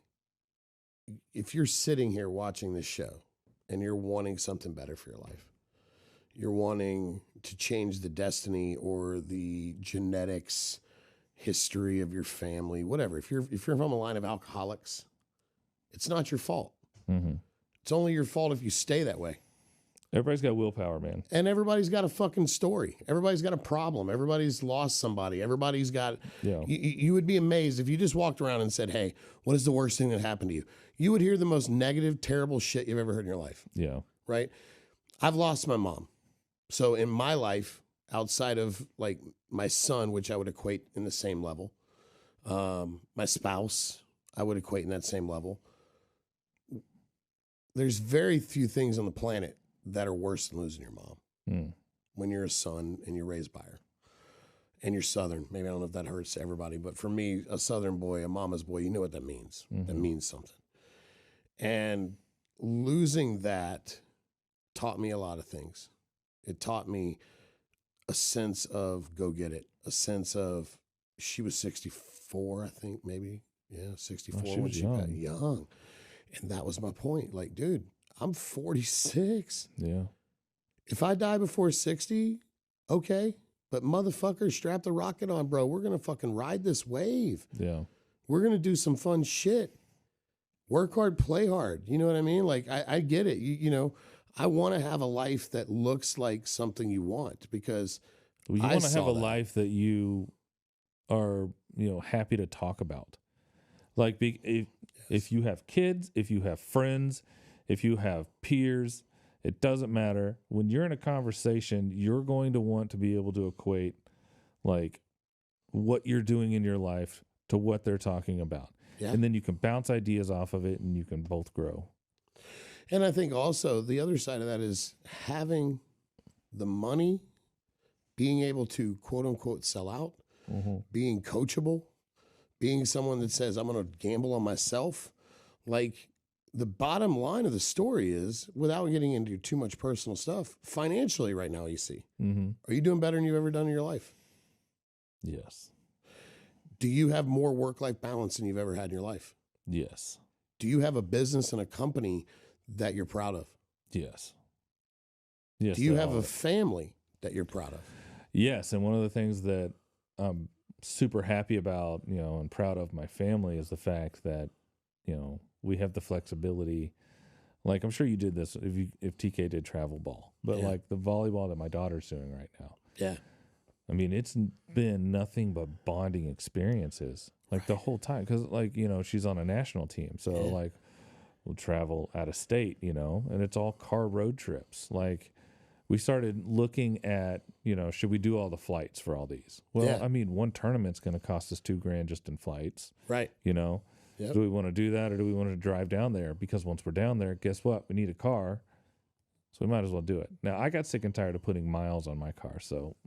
if you're sitting here watching this show and you're wanting something better for your life, you're wanting to change the destiny or the genetics, history of your family, whatever. If you're from a line of alcoholics, it's not your fault. mm-hmm. It's only your fault if you stay that way. Everybody's got willpower, man. And everybody's got a fucking story. Everybody's got a problem. Everybody's lost somebody. Everybody's got... Yeah. You would be amazed if you just walked around and said, hey, what is the worst thing that happened to you? You would hear the most negative, terrible shit you've ever heard in your life. Yeah. Right? I've lost my mom. So in my life, outside of like my son, which I would equate in the same level, my spouse, I would equate in that same level. There's very few things on the planet that are worse than losing your mom when you're a son and you're raised by her. And you're Southern. Maybe I don't know if that hurts to everybody, but for me, a Southern boy, a mama's boy, you know what that means. Mm-hmm. That means something. And losing that taught me a lot of things. It taught me a sense of go get it, a sense of, she was 64, I think, maybe. Yeah, 64 when she got young. And that was my point. Like, dude, I'm 46. Yeah. If I die before 60, okay. But motherfucker, strap the rocket on, bro. We're going to fucking ride this wave. Yeah. We're going to do some fun shit. Work hard, play hard. You know what I mean? Like, I get it. You know, I want to have a life that looks like something you want, because you want to have a life that you are, you know, happy to talk about. Like, if you have kids, if you have friends, if you have peers, it doesn't matter. When you're in a conversation, you're going to want to be able to equate like what you're doing in your life to what they're talking about. Yeah. And then you can bounce ideas off of it and you can both grow. And I think also the other side of that is having the money, being able to quote unquote sell out, being coachable, being someone that says, I'm going to gamble on myself. Like, the bottom line of the story is, without getting into too much personal stuff, financially right now, you see, are you doing better than you've ever done in your life? Yes. Do you have more work-life balance than you've ever had in your life? Yes. Do you have a business and a company that you're proud of? Yes. Yes. Do you have a family that you're proud of? Yes. And one of the things that I'm super happy about, you know, and proud of my family is the fact that, you know, we have the flexibility. Like, I'm sure you did this if TK did travel ball, but like the volleyball that my daughter's doing right now. Yeah. I mean, it's been nothing but bonding experiences like the whole time. Cause like, you know, she's on a national team. So like we'll travel out of state, you know, and it's all car road trips. Like, we started looking at, you know, should we do all the flights for all these? Well, I mean, one tournament's going to cost us $2,000 just in flights. Right. You know, do we want to do that, or do we want to drive down there? Because once we're down there, guess what? We need a car. So we might as well do it. Now, I got sick and tired of putting miles on my car. So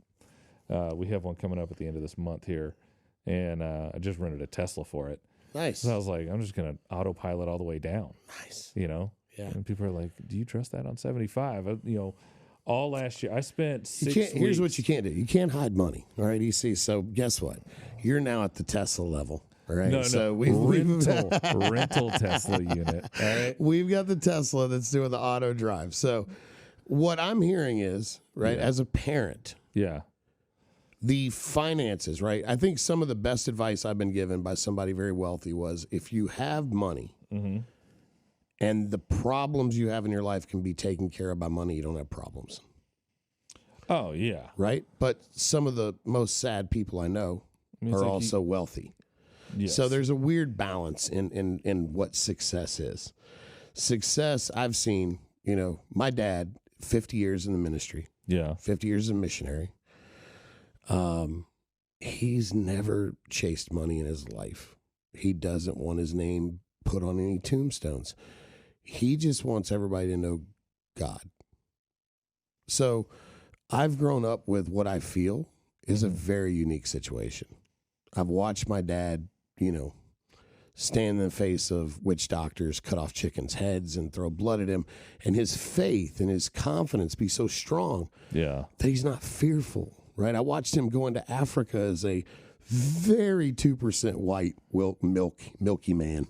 we have one coming up at the end of this month here. And I just rented a Tesla for it. Nice. So I was like, I'm just going to autopilot all the way down. Nice. You know? Yeah. And people are like, do you trust that on 75? You know, all last year, I spent 6 weeks. Here's what you can't do. You can't hide money. All right, EC. So guess what? You're now at the Tesla level. All right. No, so rental Tesla unit. All right. We've got the Tesla that's doing the auto drive. So what I'm hearing is, right, as a parent. Yeah. the finances, right? I think some of the best advice I've been given by somebody very wealthy was if you have money and the problems you have in your life can be taken care of by money, you don't have problems. Oh, yeah. Right? But some of the most sad people I know are also wealthy. Yes. So there's a weird balance in what success is. Success, I've seen, my dad, 50 years in the ministry. Yeah. 50 years as a missionary. He's never chased money in his life. He doesn't want his name put on any tombstones. He just wants everybody to know God. So I've grown up with what I feel is a very unique situation. I've watched my dad, stand in the face of witch doctors, cut off chickens' heads and throw blood at him, and his faith and his confidence be so strong that he's not fearful, right? I watched him go into Africa as a very 2% white milky man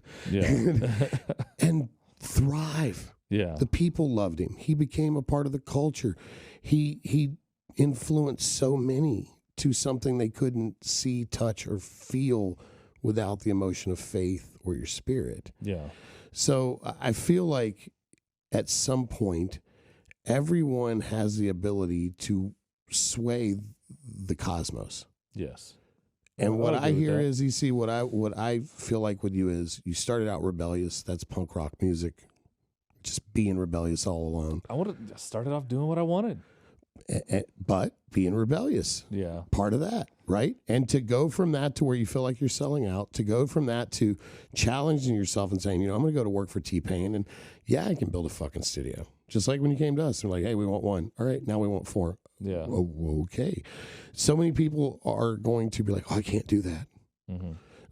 and thrive. Yeah. The people loved him. He became a part of the culture. He influenced so many to something they couldn't see, touch, or feel without the emotion of faith or your spirit. Yeah. So I feel like at some point, everyone has the ability to sway the cosmos. Yes. And what I hear is, you see, what I feel like with you is you started out rebellious. That's punk rock music. Just being rebellious all alone. I would have started off doing what I wanted. But being rebellious. Yeah. Part of that, right? And to go from that to where you feel like you're selling out, to go from that to challenging yourself and saying, I'm going to go to work for T-Pain, and yeah, I can build a fucking studio. Just like when you came to us, and we're like, hey, we want 1. All right, now we want 4. Yeah. Oh, okay. So many people are going to be like, I can't do that.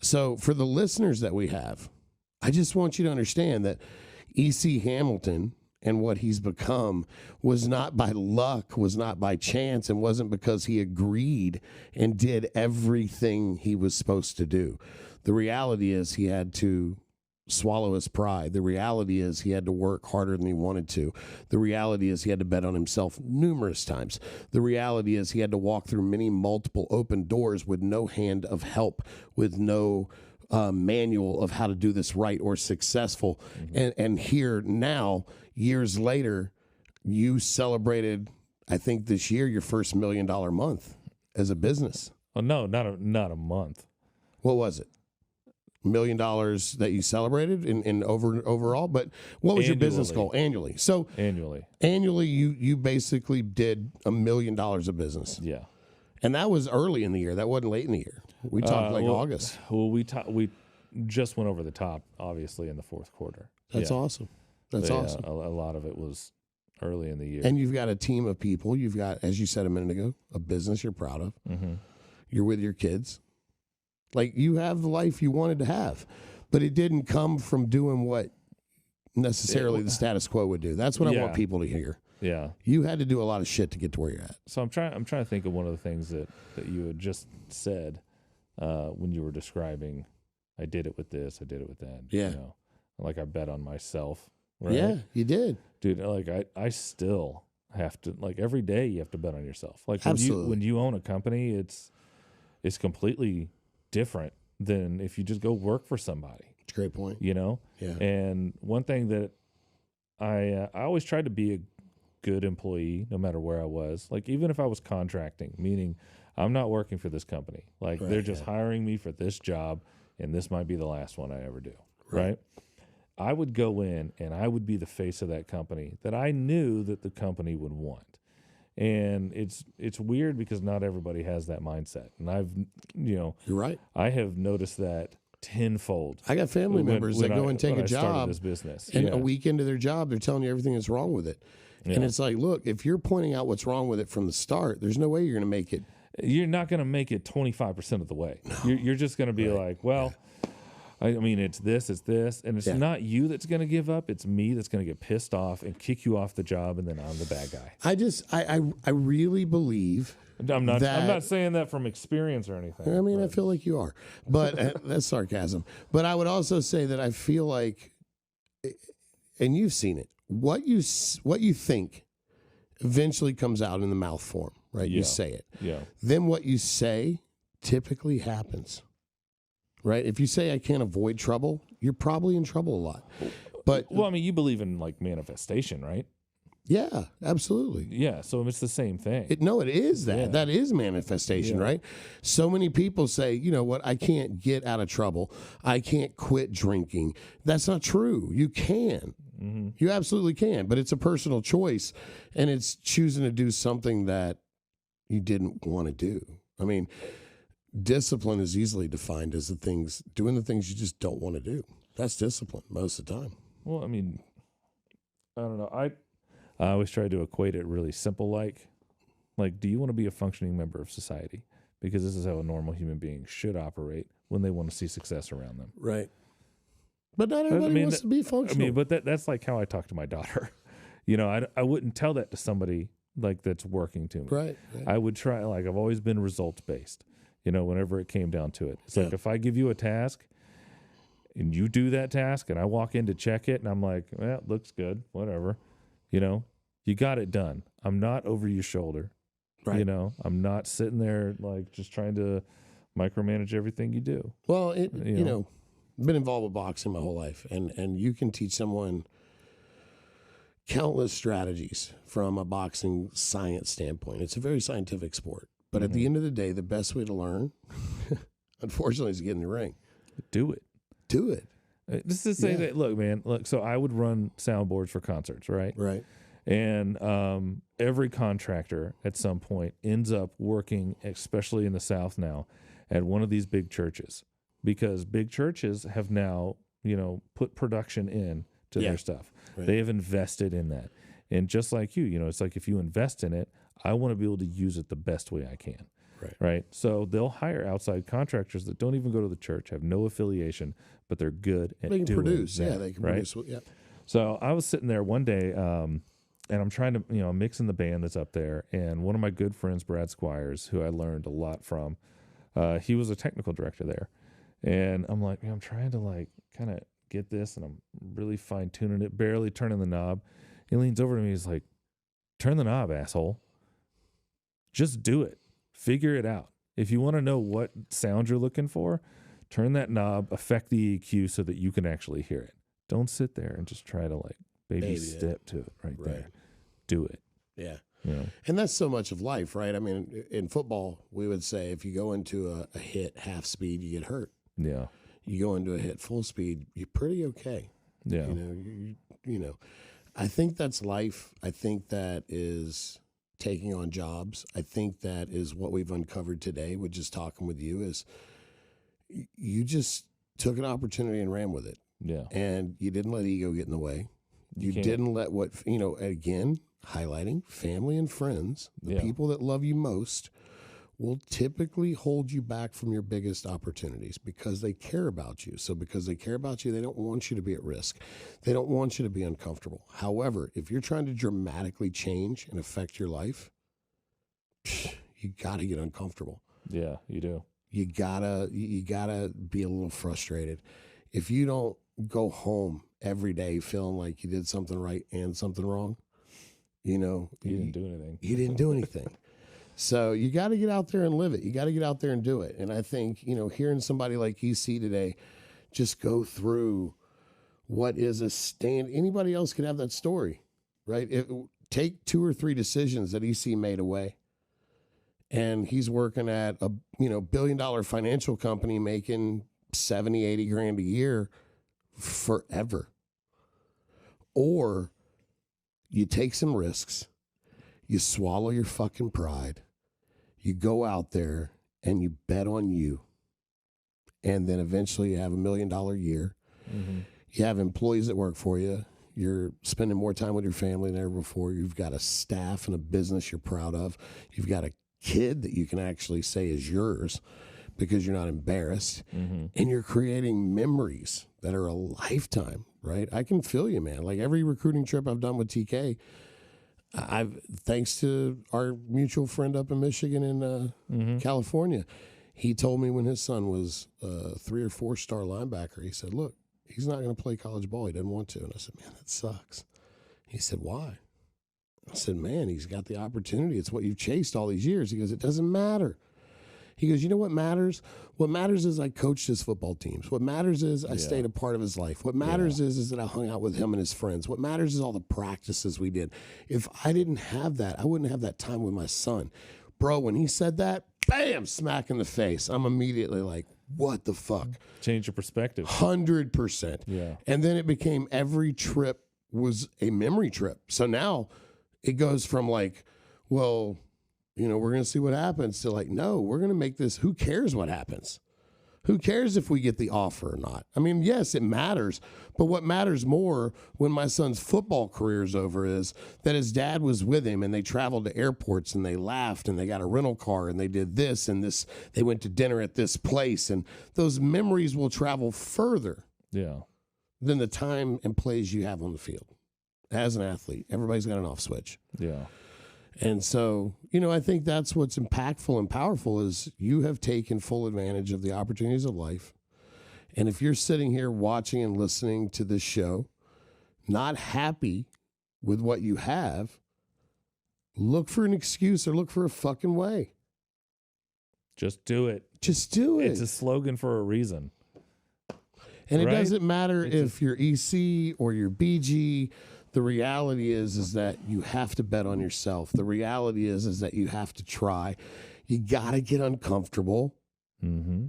So for the listeners that we have, I just want you to understand that E.C. Hamilton and what he's become was not by luck, was not by chance, and wasn't because he agreed and did everything he was supposed to do. The reality is he had to swallow his pride. The reality is he had to work harder than he wanted to. The reality is he had to bet on himself numerous times. The reality is he had to walk through multiple open doors with no hand of help, with no manual of how to do this right or successful. And here now, years later, you celebrated, I think this year, your first $1 million month as a business. Oh no, not a month. What was it? $1 million that you celebrated in overall, but what was your business goal annually? So annually, you basically did $1 million of business. Yeah. And that was early in the year. That wasn't late in the year. We talked August. Well, we just went over the top, obviously, in the fourth quarter. That's awesome. That's awesome. A lot of it was early in the year. And you've got a team of people. You've got, as you said a minute ago, a business you're proud of. You're with your kids. Like, you have the life you wanted to have, but it didn't come from doing what necessarily the status quo would do. That's what I want people to hear. Yeah. You had to do a lot of shit to get to where you're at. So I'm trying to think of one of the things that you had just said when you were describing, I did it with this, I did it with that. Yeah. Like I bet on myself. Right? Yeah, you did. Dude, like I still have to, like every day you have to bet on yourself. Like when you own a company, it's completely different than if you just go work for somebody. It's a great point. Yeah. And one thing that I always tried to be a good employee no matter where I was. Like even if I was contracting, meaning I'm not working for this company. Like they're just hiring me for this job and this might be the last one I ever do. Right? I would go in and I would be the face of that company that I knew that the company would want. And it's weird because not everybody has that mindset. And I've, you're right. I have noticed that tenfold. I got family members that go and take a job, this business, and a week into their job, they're telling you everything that's wrong with it. Yeah. And it's like, look, if you're pointing out what's wrong with it from the start, there's no way you're going to make it. You're not going to make it 25% of the way. No. You're just going to be like, well, I mean, it's this, and it's not you that's going to give up. It's me that's going to get pissed off and kick you off the job, and then I'm the bad guy. I really believe. I'm not saying that from experience or anything. I mean, I feel like you are, but that's sarcasm. But I would also say that I feel like, and you've seen it, what you think eventually comes out in the mouth form. right? You say it. Yeah. Then what you say typically happens, right? If you say I can't avoid trouble, you're probably in trouble a lot. But well, I mean, you believe in like manifestation, right? yeah, absolutely. Yeah, so it's the same thing. It is that. Yeah. That is manifestation, right? So many people say, you know what, I can't get out of trouble. I can't quit drinking. That's not true. You can. Mm-hmm. You absolutely can, but it's a personal choice, and it's choosing to do something that you didn't want to do. I mean, discipline is easily defined as doing the things you just don't want to do. That's discipline most of the time. Well, I mean, I don't know. I always try to equate it really simple, like, do you want to be a functioning member of society? Because this is how a normal human being should operate when they want to see success around them. Right. But not everybody wants to be functional. I mean, but that's like how I talk to my daughter. You know, I wouldn't tell that to somebody like that's working to me. Right. I would try, like, I've always been results based, you know, whenever it came down to it. It's like if I give you a task and you do that task and I walk in to check it and I'm like, well, it looks good, whatever, you know, you got it done. I'm not over your shoulder. Right. You know, I'm not sitting there like just trying to micromanage everything you do. Well, you know, been involved with boxing my whole life, and you can teach someone countless strategies from a boxing science standpoint. It's a very scientific sport. But at the end of the day, the best way to learn, unfortunately, is to get in the ring. Do it. Do it. Just to say that, look, man, so I would run soundboards for concerts, right? Right. And every contractor at some point ends up working, especially in the South now, at one of these big churches, because big churches have now, you know, put production in to their stuff. Right. They have invested in that. And just like you know, it's like if you invest in it, I want to be able to use it the best way I can. Right. So they'll hire outside contractors that don't even go to the church, have no affiliation, but they're good at doing produce. that, yeah, they can produce. Yeah. So I was sitting there one day, and I'm trying to, you know, mixing the band that's up there. And one of my good friends, Brad Squires, who I learned a lot from, he was a technical director there. And I'm like, man, I'm trying to like kind of get this, and I'm really fine tuning it, barely turning the knob. He leans over to me. He's like, turn the knob, asshole. Just do it. Figure it out. If you want to know what sound you're looking for, turn that knob, affect the EQ so that you can actually hear it. Don't sit there and just try to like baby step to it right there. Do it. Yeah. You know? And that's so much of life, right? I mean, in football, we would say if you go into a hit half speed, you get hurt. Yeah. You go into a hit full speed, you're pretty okay. Yeah. You know, I think that's life. I think that is taking on jobs. I think that is what we've uncovered today with just talking with you is you just took an opportunity and ran with it. Yeah. And you didn't let ego get in the way. You didn't let what, you know, again, highlighting family and friends, the people that love you most will typically hold you back from your biggest opportunities because they care about you. So because they care about you, they don't want you to be at risk. They don't want you to be uncomfortable. However, if you're trying to dramatically change and affect your life, you got to get uncomfortable. Yeah, you do. You gotta be a little frustrated. If you don't go home every day feeling like you did something right and something wrong, you know, you didn't do anything. You didn't do anything. So you got to get out there and live it. You got to get out there and do it. And I think, you know, hearing somebody like EC today just go through what is a stand, anybody else could have that story, right? Take 2 or 3 decisions that EC made away. And he's working at a, you know, $1 billion financial company making 70, 80 grand a year forever. Or you take some risks, you swallow your fucking pride, you go out there and you bet on you. And then eventually you have $1 million year. Mm-hmm. You have employees that work for you. You're spending more time with your family than ever before. You've got a staff and a business you're proud of. You've got a kid that you can actually say is yours because you're not embarrassed. Mm-hmm. And you're creating memories that are a lifetime, right? I can feel you, man. Like every recruiting trip I've done with TK, thanks to our mutual friend up in Michigan and California, he told me when his son was a 3 or 4 star linebacker, he said, look, he's not going to play college ball. He doesn't want to. And I said, man, that sucks. He said, why? I said, man, he's got the opportunity. It's what you've chased all these years. He goes, it doesn't matter. He goes, you know what matters? What matters is I coached his football teams. What matters is I stayed a part of his life. What matters is that I hung out with him and his friends. What matters is all the practices we did. If I didn't have that, I wouldn't have that time with my son. Bro, when he said that, bam, smack in the face. I'm immediately like, what the fuck? Change your perspective. 100%. Yeah. And then it became every trip was a memory trip. So now it goes from like, well, you know, we're going to see what happens to like, no, we're going to make this. Who cares what happens? Who cares if we get the offer or not? I mean, yes, it matters. But what matters more when my son's football career is over is that his dad was with him and they traveled to airports and they laughed and they got a rental car and they did this and this. They went to dinner at this place. And those memories will travel further than the time and plays you have on the field. As an athlete, everybody's got an off switch. Yeah. And so, you know, I think that's what's impactful and powerful is you have taken full advantage of the opportunities of life. And if you're sitting here watching and listening to this show, not happy with what you have, look for an excuse or look for a fucking way. Just do it. Just do it. It's a slogan for a reason. And it doesn't matter if you're EC or you're BG. The reality is that you have to bet on yourself. The reality is that you have to try. You got to get uncomfortable. Mm-hmm.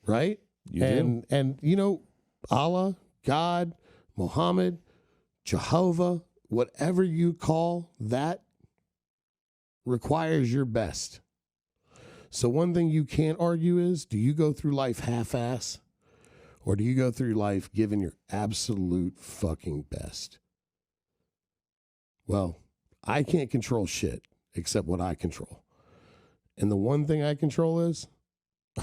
Right? And you know, Allah, God, Muhammad, Jehovah, whatever you call that requires your best. So one thing you can't argue is, do you go through life half-ass or do you go through life giving your absolute fucking best? Well, I can't control shit except what I control. And the one thing I control is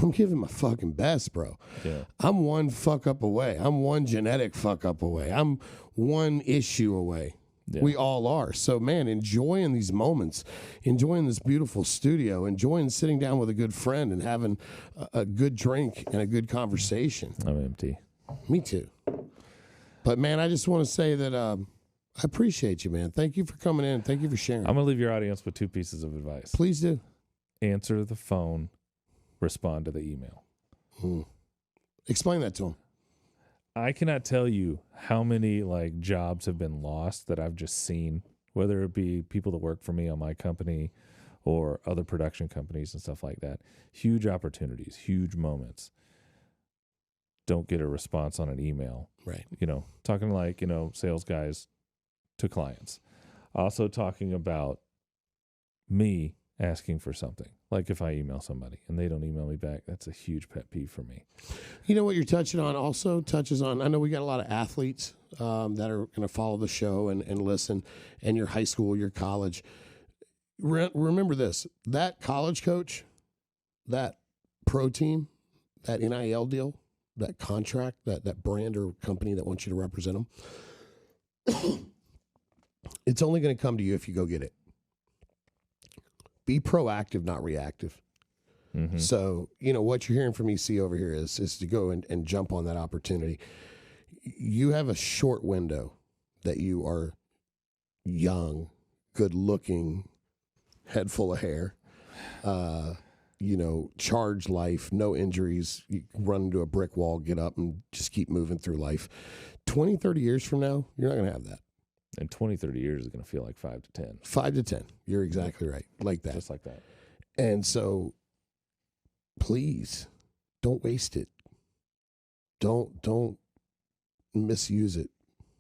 I'm giving my fucking best, bro. Yeah. I'm one fuck up away. I'm one genetic fuck up away. I'm one issue away. Yeah. We all are. So, man, enjoying these moments, enjoying this beautiful studio, enjoying sitting down with a good friend and having a good drink and a good conversation. I'm empty. Me too. But, man, I just want to say that I appreciate you, man. Thank you for coming in. Thank you for sharing. I'm going to leave your audience with 2 pieces of advice. Please do. Answer the phone. Respond to the email. Explain that to them. I cannot tell you how many like jobs have been lost that I've just seen, whether it be people that work for me on my company or other production companies and stuff like that. Huge opportunities, huge moments. Don't get a response on an email. Right. You know, talking like, you know, sales guys to clients. Also talking about me asking for something. Like if I email somebody and they don't email me back, that's a huge pet peeve for me. You know what you're touching on also touches on, I know we got a lot of athletes that are going to follow the show and listen, and your high school, your college. Remember this, that college coach, that pro team, that NIL deal, that contract, that brand or company that wants you to represent them, it's only going to come to you if you go get it. Be proactive, not reactive. Mm-hmm. So, you know, what you're hearing from EC over here is to go and jump on that opportunity. You have a short window that you are young, good looking, head full of hair, you know, charged life, no injuries, you run into a brick wall, get up and just keep moving through life. 20, 30 years from now, you're not going to have that. And 20, 30 years is going to feel like 5 to 10. 5 to 10. You're exactly right. Like that. Just like that. And so, please, don't waste it. Don't misuse it.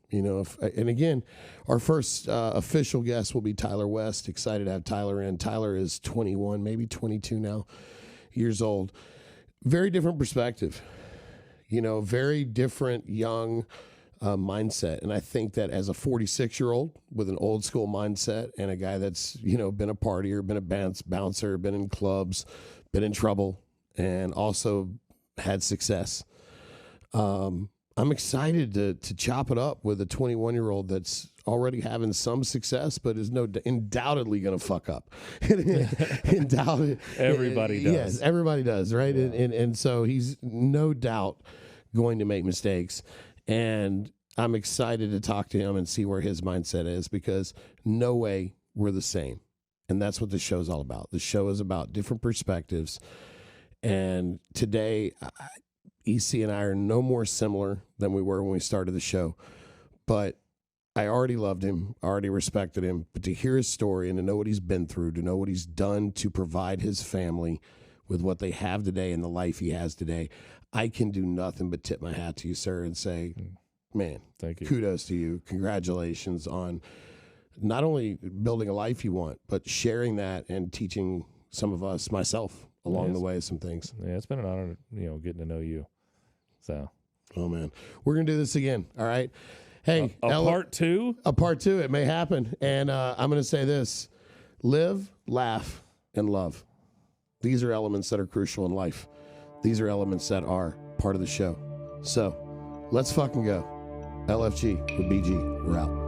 You know, and again, our first official guest will be Tyler West. Excited to have Tyler in. Tyler is 21, maybe 22 now, years old. Very different perspective. You know, very different young mindset. And I think that as a 46-year-old with an old school mindset and a guy that's, you know, been a partier, been a bouncer, been in clubs, been in trouble, and also had success. I'm excited to chop it up with a 21-year-old that's already having some success, but is undoubtedly going to fuck up. Undoubtedly. Everybody does. Yes, everybody does, right? Yeah. And so he's no doubt going to make mistakes. And I'm excited to talk to him and see where his mindset is, because no way we're the same. And that's what the show's all about. The show is about different perspectives. And today, EC and I are no more similar than we were when we started the show. But I already loved him, already respected him. But to hear his story and to know what he's been through, to know what he's done to provide his family with what they have today and the life he has today, I can do nothing but tip my hat to you, sir, and say, man, thank you. Kudos to you. Congratulations on not only building a life you want, but sharing that and teaching some of us, myself, along the way, some things. Yeah, it's been an honor, getting to know you. So, oh man, we're gonna do this again. All right. Hey, a part two. A part two. It may happen, and I'm gonna say this: live, laugh, and love. These are elements that are crucial in life. These are elements that are part of the show. So, let's fucking go. LFG with BG. We're out.